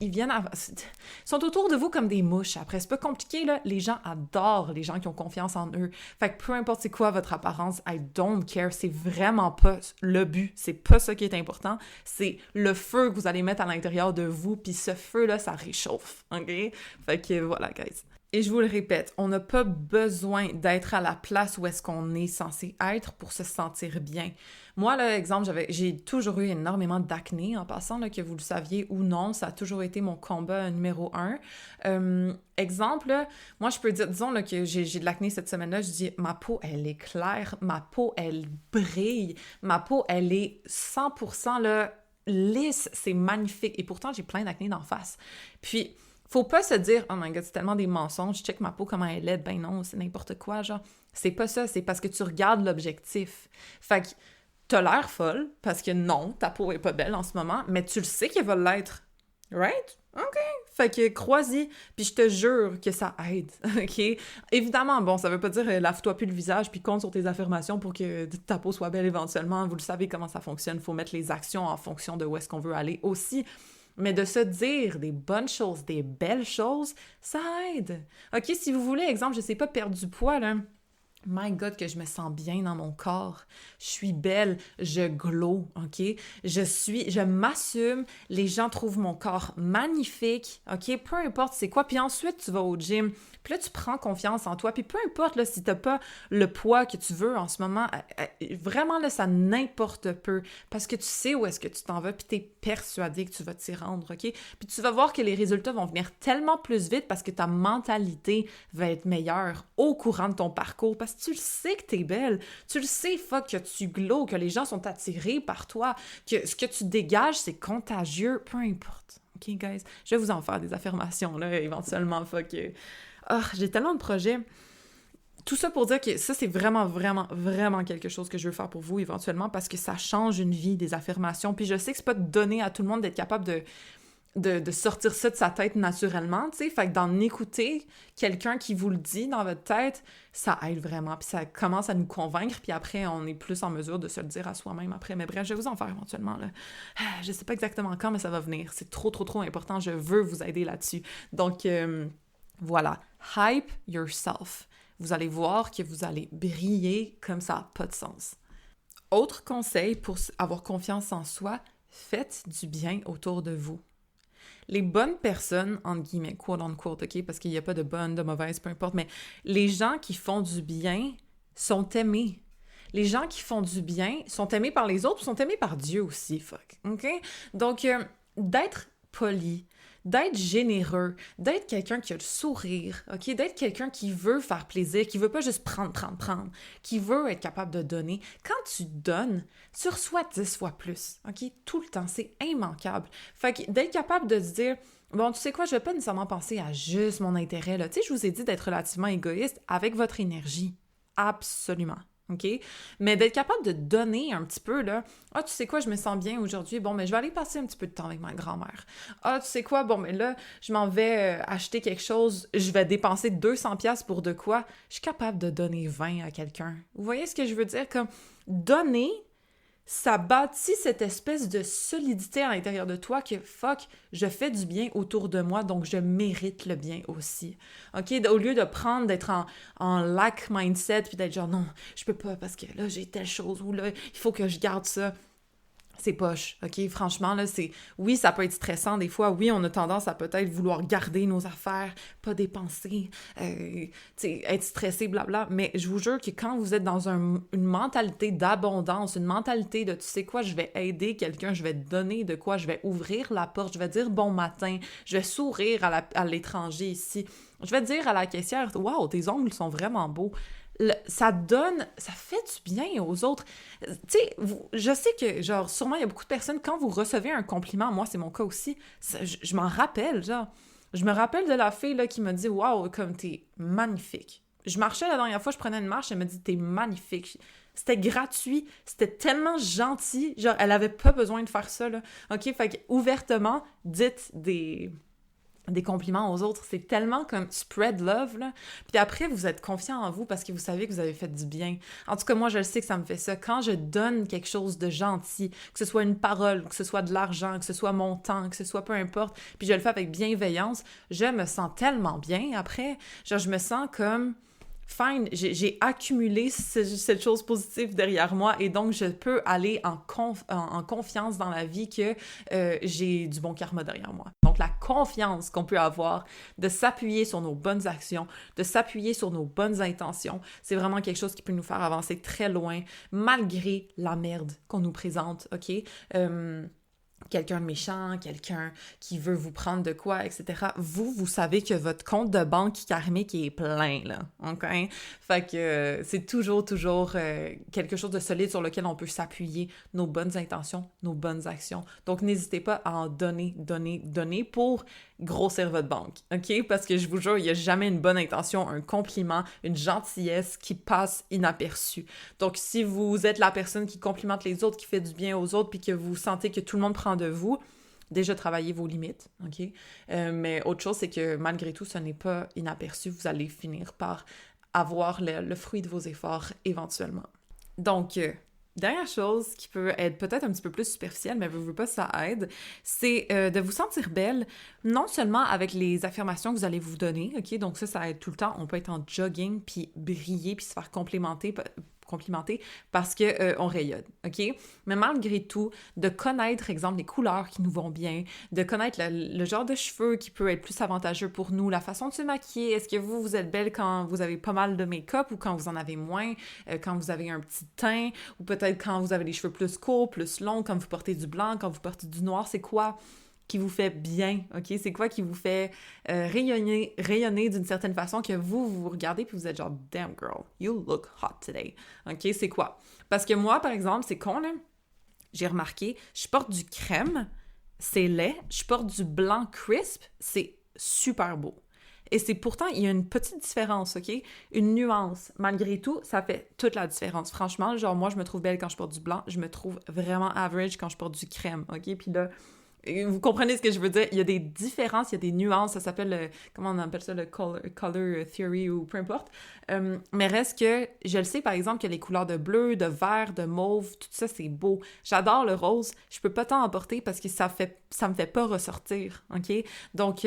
Ils viennent ils sont autour de vous comme des mouches. Après, c'est pas compliqué, là. Les gens adorent les gens qui ont confiance en eux. Fait que peu importe c'est quoi votre apparence, I don't care. C'est vraiment pas le but. C'est pas ça qui est important. C'est le feu que vous allez mettre à l'intérieur de vous. Puis ce feu-là, ça réchauffe. OK? Fait que voilà, guys. Et je vous le répète, on n'a pas besoin d'être à la place où est-ce qu'on est censé être pour se sentir bien. Moi, là, exemple, j'ai toujours eu énormément d'acné, en passant, là, que vous le saviez ou non, ça a toujours été mon combat numéro 1. Exemple, là, moi, je peux dire, disons là, que j'ai de l'acné cette semaine-là, je dis, ma peau, elle est claire, ma peau, elle brille, ma peau, elle est 100% là, lisse, c'est magnifique. Et pourtant, j'ai plein d'acné d'en face. Puis... Faut pas se dire « Oh my God, c'est tellement des mensonges, check ma peau, comment elle est. » Ben non, c'est n'importe quoi, genre. C'est pas ça, c'est parce que tu regardes l'objectif. Fait que t'as l'air folle, parce que non, ta peau est pas belle en ce moment, mais tu le sais qu'elle va l'être. Right? OK. Fait que crois-y, puis je te jure que ça aide, OK? Évidemment, bon, ça veut pas dire lave-toi plus le visage puis compte sur tes affirmations pour que ta peau soit belle éventuellement. Vous le savez comment ça fonctionne. Faut mettre les actions en fonction de où est-ce qu'on veut aller aussi. Mais de se dire des bonnes choses, des belles choses, ça aide. OK, si vous voulez, exemple, je sais pas, perdre du poids, là, my God, que je me sens bien dans mon corps. Je suis belle, je glow, OK? Je m'assume, les gens trouvent mon corps magnifique, OK? Peu importe c'est quoi. Puis ensuite, tu vas au gym. Puis là, tu prends confiance en toi. Puis peu importe là, si t'as pas le poids que tu veux en ce moment, vraiment, là, ça n'importe peu. Parce que tu sais où est-ce que tu t'en vas, puis t'es persuadé que tu vas t'y rendre, OK? Puis tu vas voir que les résultats vont venir tellement plus vite parce que ta mentalité va être meilleure au courant de ton parcours. Parce que tu le sais que t'es belle. Tu le sais, fuck, que tu glows, que les gens sont attirés par toi, que ce que tu dégages, c'est contagieux. Peu importe. OK, guys? Je vais vous en faire des affirmations, là, éventuellement, fuck. J'ai tellement de projets. Tout ça pour dire que ça, c'est vraiment, vraiment, vraiment quelque chose que je veux faire pour vous éventuellement parce que ça change une vie, des affirmations. Puis je sais que c'est pas donné à tout le monde d'être capable de sortir ça de sa tête naturellement, tu sais. Fait que d'en écouter quelqu'un qui vous le dit dans votre tête, ça aide vraiment. Puis ça commence à nous convaincre, puis après, on est plus en mesure de se le dire à soi-même après. Mais bref, je vais vous en faire éventuellement, là. Je sais pas exactement quand, mais ça va venir. C'est trop, trop, trop important. Je veux vous aider là-dessus. Donc, voilà. Hype yourself. Vous allez voir que vous allez briller comme ça n'a pas de sens. Autre conseil pour avoir confiance en soi, faites du bien autour de vous. Les bonnes personnes, entre guillemets, quote unquote, OK, parce qu'il n'y a pas de bonnes, de mauvaises, peu importe, mais les gens qui font du bien sont aimés. Les gens qui font du bien sont aimés par les autres, sont aimés par Dieu aussi, fuck, OK? Donc, d'être poli, d'être généreux, d'être quelqu'un qui a le sourire, OK? D'être quelqu'un qui veut faire plaisir, qui veut pas juste prendre, qui veut être capable de donner. Quand tu donnes, tu reçois 10 fois plus, OK? Tout le temps, c'est immanquable. Fait que d'être capable de se dire, bon, tu sais quoi, je vais pas nécessairement penser à juste mon intérêt, là. Tu sais, je vous ai dit d'être relativement égoïste avec votre énergie. Absolument. OK? Mais d'être capable de donner un petit peu, là, « Ah, tu sais quoi, je me sens bien aujourd'hui, bon, mais je vais aller passer un petit peu de temps avec ma grand-mère. Ah, tu sais quoi, bon, mais là, je m'en vais acheter quelque chose, je vais dépenser 200$ pour de quoi? Je suis capable de donner 20 à quelqu'un. » Vous voyez ce que je veux dire? Comme, donner, ça bâtit cette espèce de solidité à l'intérieur de toi que, fuck, je fais du bien autour de moi, donc je mérite le bien aussi. OK? Au lieu de prendre, d'être en lack mindset, puis d'être genre, non, je peux pas parce que là, j'ai telle chose, ou là, il faut que je garde ça. C'est poche, OK? Franchement, là, oui, ça peut être stressant des fois. Oui, on a tendance à peut-être vouloir garder nos affaires, pas dépenser, être stressé, blabla. Mais je vous jure que quand vous êtes dans une mentalité d'abondance, une mentalité de, tu sais quoi, je vais aider quelqu'un, je vais donner de quoi, je vais ouvrir la porte, je vais dire bon matin, je vais sourire à l'étranger ici, je vais dire à la caissière, waouh, tes ongles sont vraiment beaux. Ça fait du bien aux autres. Tu sais, je sais que, genre, sûrement, il y a beaucoup de personnes, quand vous recevez un compliment, moi, c'est mon cas aussi, je m'en rappelle, genre. Je me rappelle de la fille, là, qui m'a dit « Wow, comme t'es magnifique. » Je marchais la dernière fois, je prenais une marche, elle m'a dit « T'es magnifique. » C'était gratuit, c'était tellement gentil, genre, elle avait pas besoin de faire ça, là. OK, fait que, ouvertement, dites des compliments aux autres, c'est tellement comme spread love, là. Puis après, vous êtes confiant en vous parce que vous savez que vous avez fait du bien. En tout cas, moi, je le sais que ça me fait ça. Quand je donne quelque chose de gentil, que ce soit une parole, que ce soit de l'argent, que ce soit mon temps, que ce soit peu importe, puis je le fais avec bienveillance, je me sens tellement bien après. Genre, je me sens comme... Fine, j'ai accumulé cette chose positive derrière moi et donc je peux aller en confiance dans la vie que j'ai du bon karma derrière moi. Donc la confiance qu'on peut avoir de s'appuyer sur nos bonnes actions, de s'appuyer sur nos bonnes intentions, c'est vraiment quelque chose qui peut nous faire avancer très loin malgré la merde qu'on nous présente, OK? Quelqu'un de méchant, quelqu'un qui veut vous prendre de quoi, etc. Vous savez que votre compte de banque karmique est plein, là, OK? Fait que c'est toujours quelque chose de solide sur lequel on peut s'appuyer, nos bonnes intentions, nos bonnes actions. Donc, n'hésitez pas à en donner pour grossir votre banque, OK? Parce que je vous jure, il n'y a jamais une bonne intention, un compliment, une gentillesse qui passe inaperçue. Donc, si vous êtes la personne qui complimente les autres, qui fait du bien aux autres, puis que vous sentez que tout le monde prend de vous, déjà travaillez vos limites, OK? Mais autre chose, c'est que malgré tout, ce n'est pas inaperçu. Vous allez finir par avoir le fruit de vos efforts éventuellement. Donc, dernière chose qui peut être peut-être un petit peu plus superficielle, mais je veux pas ça aide, c'est de vous sentir belle, non seulement avec les affirmations que vous allez vous donner, OK? Donc ça aide tout le temps. On peut être en jogging, puis briller, puis se faire complimenter parce que on rayonne, OK? Mais malgré tout, de connaître, exemple, les couleurs qui nous vont bien, de connaître le genre de cheveux qui peut être plus avantageux pour nous, la façon de se maquiller, est-ce que vous êtes belle quand vous avez pas mal de make-up ou quand vous en avez moins, quand vous avez un petit teint, ou peut-être quand vous avez les cheveux plus courts, plus longs, quand vous portez du blanc, quand vous portez du noir, c'est quoi qui vous fait bien, OK? C'est quoi qui vous fait rayonner d'une certaine façon que vous regardez puis vous êtes genre « Damn girl, you look hot today. » OK? C'est quoi? Parce que moi, par exemple, c'est con, là, j'ai remarqué, je porte du crème, c'est laid, je porte du blanc crisp, c'est super beau. Et c'est pourtant, il y a une petite différence, OK? Une nuance. Malgré tout, ça fait toute la différence. Franchement, genre, moi, je me trouve belle quand je porte du blanc, je me trouve vraiment average quand je porte du crème, OK? Puis là, Et vous comprenez ce que je veux dire? Il y a des différences, il y a des nuances, ça s'appelle, comment on appelle ça, le color theory ou peu importe. Mais reste que, je le sais par exemple que les couleurs de bleu, de vert, de mauve, tout ça c'est beau. J'adore le rose, je peux pas tant en porter parce que ça me fait pas ressortir, ok? Donc,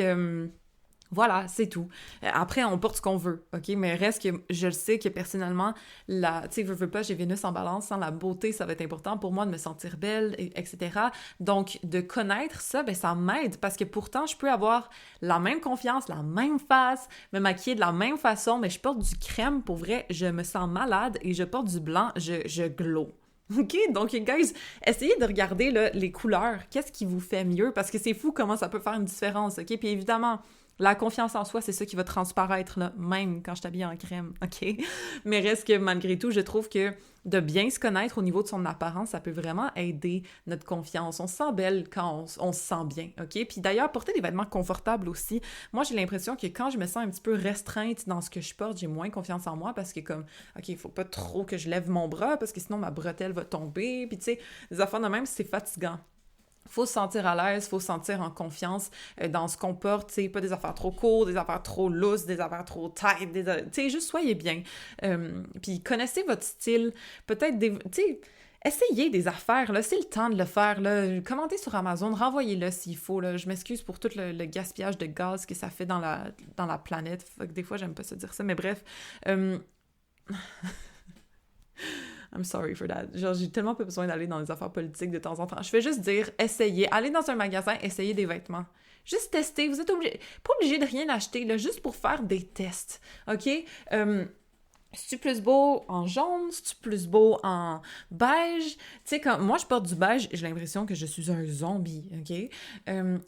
voilà, c'est tout. Après, on porte ce qu'on veut, OK? Mais reste que je le sais que personnellement, tu sais, veux pas, j'ai Vénus en balance, hein, la beauté, ça va être important pour moi de me sentir belle, etc. Donc, de connaître ça, ben ça m'aide parce que pourtant, je peux avoir la même confiance, la même face, me maquiller de la même façon, mais je porte du crème, pour vrai, je me sens malade et je porte du blanc, je glow. OK? Donc, guys, essayez de regarder là, les couleurs. Qu'est-ce qui vous fait mieux? Parce que c'est fou comment ça peut faire une différence, OK? Puis évidemment, la confiance en soi, c'est ça qui va transparaître, là, même quand je t'habille en crème, OK? Mais reste que, malgré tout, je trouve que de bien se connaître au niveau de son apparence, ça peut vraiment aider notre confiance. On se sent belle quand on se sent bien, OK? Puis d'ailleurs, porter des vêtements confortables aussi. Moi, j'ai l'impression que quand je me sens un petit peu restreinte dans ce que je porte, j'ai moins confiance en moi parce que comme, OK, il faut pas trop que je lève mon bras parce que sinon ma bretelle va tomber. Puis tu sais, des affaires de même, c'est fatigant. Faut se sentir à l'aise, faut se sentir en confiance dans ce qu'on porte, tu sais, pas des affaires trop courtes, des affaires trop lousses, des affaires trop tight, tu sais, juste soyez bien. Puis connaissez votre style, peut-être tu sais, essayez des affaires, là, c'est le temps de le faire, là, commentez sur Amazon, renvoyez-le s'il faut, là, je m'excuse pour tout le gaspillage de gaz que ça fait dans la planète, fait que des fois, j'aime pas se dire ça, mais bref... I'm sorry for that. Genre, j'ai tellement pas besoin d'aller dans les affaires politiques de temps en temps. Je vais juste dire, essayez. Allez dans un magasin, essayez des vêtements. Juste tester. Vous êtes pas obligé de rien acheter, là, juste pour faire des tests. OK? C'est-tu plus beau en jaune? C'est-tu plus beau en beige? Tu sais, quand moi, je porte du beige, j'ai l'impression que je suis un zombie, OK?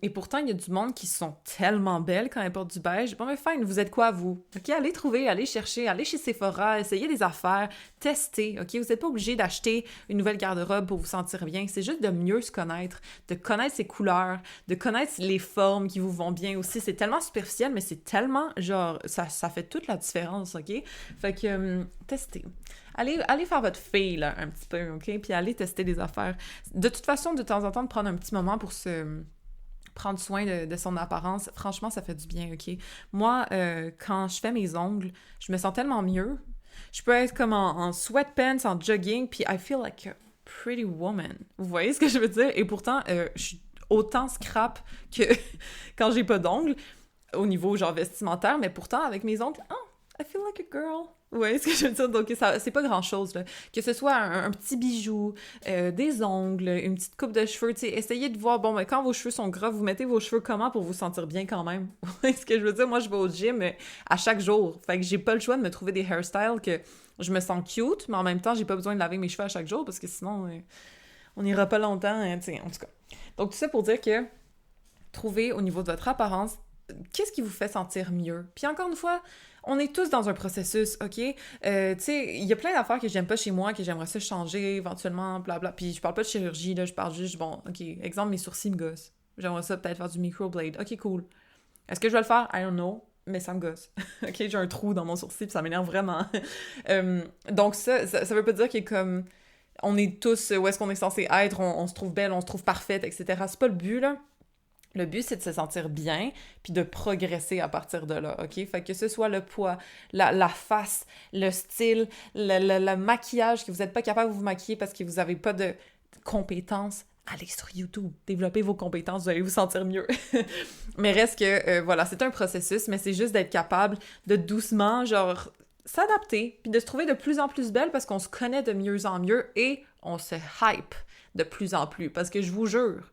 Et pourtant, il y a du monde qui sont tellement belles quand elles portent du beige. Bon, mais fine, vous êtes quoi, vous? OK? Allez trouver, allez chercher, allez chez Sephora, essayez des affaires, testez, OK? Vous n'êtes pas obligé d'acheter une nouvelle garde-robe pour vous sentir bien. C'est juste de mieux se connaître, de connaître ses couleurs, de connaître les formes qui vous vont bien aussi. C'est tellement superficiel, mais c'est tellement, genre, ça fait toute la différence, OK? Fait que testez. Allez faire votre fille, là, un petit peu, OK? Puis allez tester des affaires. De toute façon, de temps en temps, de prendre un petit moment pour se prendre soin de son apparence, franchement, ça fait du bien, OK? Moi, quand je fais mes ongles, je me sens tellement mieux. Je peux être comme en sweatpants, en jogging, puis I feel like a pretty woman. Vous voyez ce que je veux dire? Et pourtant, je suis autant scrap que quand j'ai pas d'ongles, au niveau, genre, vestimentaire, mais pourtant, avec mes ongles, oh, I feel like a girl. Vous voyez ce que je veux dire? Donc, ça, c'est pas grand-chose, là. Que ce soit un petit bijou, des ongles, une petite coupe de cheveux, tu sais, essayez de voir, bon, ben, quand vos cheveux sont gras, vous mettez vos cheveux comment pour vous sentir bien quand même? Vous voyez ce que je veux dire? Moi, je vais au gym à chaque jour. Fait que j'ai pas le choix de me trouver des hairstyles que je me sens cute, mais en même temps, j'ai pas besoin de laver mes cheveux à chaque jour parce que sinon, on n'ira pas longtemps, hein, tu sais, en tout cas. Donc, tout ça pour dire que trouvez au niveau de votre apparence, qu'est-ce qui vous fait sentir mieux? Puis encore une fois, on est tous dans un processus, OK? Tu sais, il y a plein d'affaires que j'aime pas chez moi, que j'aimerais ça changer éventuellement, blabla. Puis je parle pas de chirurgie, là, je parle juste, bon, OK, exemple, mes sourcils me gossent. J'aimerais ça peut-être faire du microblade. OK, cool. Est-ce que je vais le faire? I don't know. Mais ça me gosse. OK, j'ai un trou dans mon sourcil, puis ça m'énerve vraiment. Donc ça veut pas dire que comme on est tous où est-ce qu'on est censé être, on se trouve belle, on se trouve parfaite, etc. C'est pas le but, là. Le but, c'est de se sentir bien, puis de progresser à partir de là, OK? Fait que ce soit le poids, la face, le style, le maquillage, que vous n'êtes pas capable de vous maquiller parce que vous n'avez pas de compétences, allez sur YouTube, développez vos compétences, vous allez vous sentir mieux. Mais reste que, voilà, c'est un processus, mais c'est juste d'être capable de doucement, genre, s'adapter, puis de se trouver de plus en plus belle parce qu'on se connaît de mieux en mieux et on se hype de plus en plus. Parce que je vous jure,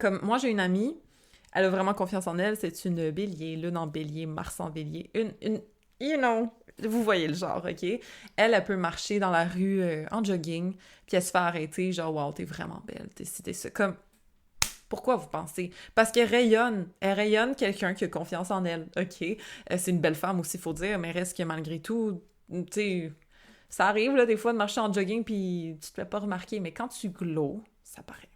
comme moi, j'ai une amie, elle a vraiment confiance en elle, c'est une bélier, lune en bélier, Mars en bélier, you know, vous voyez le genre, OK? Elle peut marcher dans la rue en jogging, puis elle se fait arrêter, genre, wow, t'es vraiment belle, t'es ci, t'es ça. Comme, pourquoi vous pensez? Parce elle rayonne quelqu'un qui a confiance en elle, OK? C'est une belle femme aussi, faut dire, mais reste que malgré tout, tu sais, ça arrive, là, des fois, de marcher en jogging, puis tu te fais pas remarquer, mais quand tu glows, ça paraît.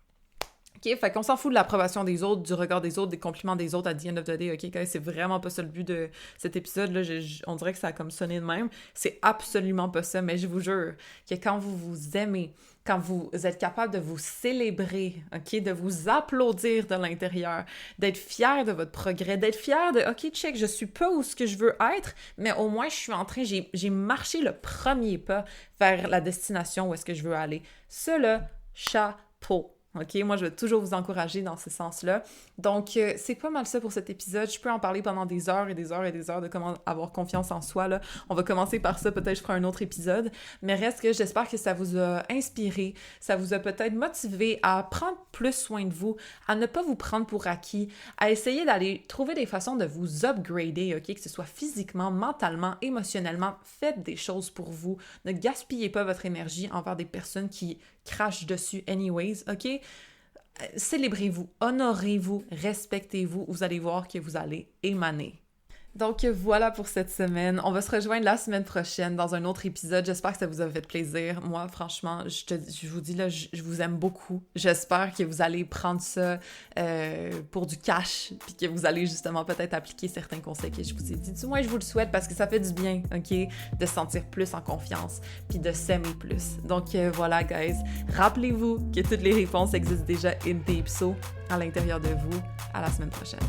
OK? Fait qu'on s'en fout de l'approbation des autres, du regard des autres, des compliments des autres à the end of the day, OK? Guys, c'est vraiment pas ça le but de cet épisode-là. On dirait que ça a comme sonné de même. C'est absolument pas ça, mais je vous jure que quand vous vous aimez, quand vous êtes capable de vous célébrer, OK? De vous applaudir de l'intérieur, d'être fier de votre progrès, d'être fier de, OK, check, je suis pas où ce que je veux être, mais au moins je suis en train, j'ai marché le premier pas vers la destination où est-ce que je veux aller. Ça, là, chapeau. OK? Moi, je vais toujours vous encourager dans ce sens-là. Donc, c'est pas mal ça pour cet épisode. Je peux en parler pendant des heures et des heures et des heures de comment avoir confiance en soi, là. On va commencer par ça, peut-être je ferai un autre épisode. Mais reste que j'espère que ça vous a inspiré, ça vous a peut-être motivé à prendre plus soin de vous, à ne pas vous prendre pour acquis, à essayer d'aller trouver des façons de vous upgrader, OK? Que ce soit physiquement, mentalement, émotionnellement. Faites des choses pour vous. Ne gaspillez pas votre énergie envers des personnes qui crachent dessus anyways, OK? Célébrez-vous, honorez-vous, respectez-vous. Vous allez voir que vous allez émaner. Donc voilà pour cette semaine. On va se rejoindre la semaine prochaine dans un autre épisode. J'espère que ça vous a fait plaisir. Moi, franchement, je vous dis là, je vous aime beaucoup. J'espère que vous allez prendre ça pour du cash, puis que vous allez justement peut-être appliquer certains conseils que je vous ai dit. Du moins, je vous le souhaite parce que ça fait du bien, OK? De se sentir plus en confiance, puis de s'aimer plus. Donc voilà, guys. Rappelez-vous que toutes les réponses existent déjà in Deep So à l'intérieur de vous. À la semaine prochaine.